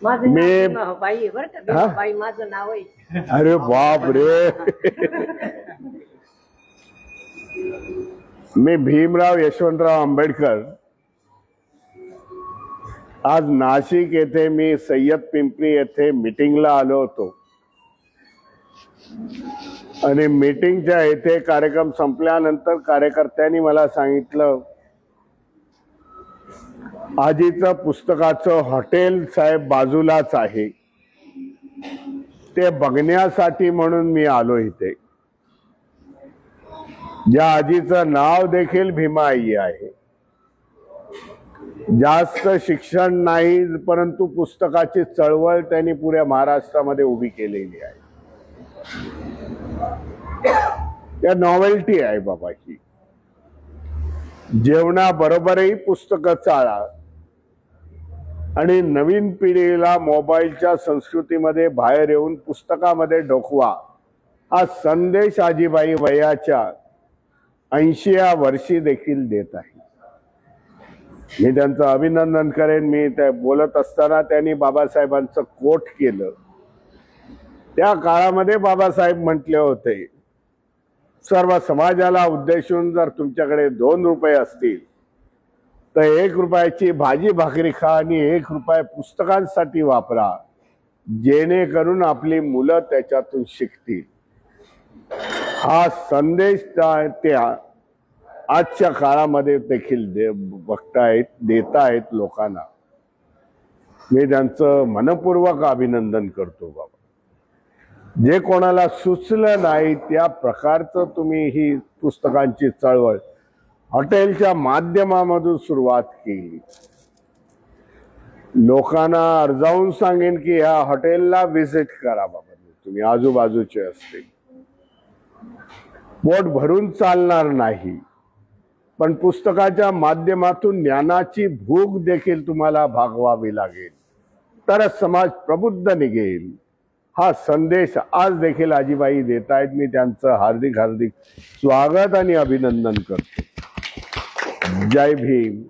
Me by बर का बाई माझं नाव आहे. अरे बाप रे. मी भीमराव यशवंतराव आंबेडकर. आज नाशिक येथे मी सय्यद पिंपरी येथे मीटिंगला आलो होतो आणि मीटिंगच्या येथे कार्यक्रम संपल्यानंतर कार्यकर्त्यांनी मला सांगितलं, आजीचं पुस्तकाचं हॉटेल साहेब बाजूलाच आहे, ते बघण्यासाठी म्हणून मी आलो इथे. ज्या आजीचं नाव देखील भीमाई आहे. जास्त शिक्षण नाही, परंतु पुस्तकाची चळवळ त्यांनी पुऱ्या महाराष्ट्रामध्ये उभी केलेली आहे. त्या नॉवेल्टी आहे बाबा ही. जेवणाबरोबरही पुस्तकं चाळा आणि नवीन पिढीला मोबाईलच्या संस्कृतीमध्ये बाहेर येऊन पुस्तकामध्ये डोकवा, हा संदेश आजीबाई वयाच्या 80व्या वर्षी देखील देत आहे. मी त्यांचं अभिनंदन करेन. मी ते बोलत असताना त्यांनी बाबासाहेबांचं कोट केलं. त्या काळामध्ये बाबासाहेब म्हटले होते, सर्व समाजाला उद्देशून जर तुमच्याकडे 2 रुपये असतील तर 1 रुपयाची भाजी भाकरी खा आणि 1 रुपया पुस्तकांसाठी वापरा, जेणेकरून आपली मुलं त्याच्यातून शिकतील. हा संदेश त्या आजच्या काळामध्ये देखील बघतायत, देतायत लोकांना. मी त्यांचं मनपूर्वक अभिनंदन करतो बाबा. जे कोणाला सुचलं नाही त्या प्रकारचं तुम्ही ही पुस्तकांची चळवळ हॉटेलच्या माध्यमामधून सुरुवात केली. लोकांना अर्जावून सांगेन की ह्या हॉटेलला व्हिजिट करा बाबा, तुम्ही आजूबाजूचे असतील. पोट भरून चालणार नाही, पण पुस्तकाच्या माध्यमातून ज्ञानाची भूक देखील तुम्हाला भागवावी लागेल, तरच समाज प्रबुद्ध निघेल. हा संदेश आज देखील आजीबाई देत आहेत. मी त्यांचं हार्दिक हार्दिक स्वागत आणि अभिनंदन करतो. जय भीम.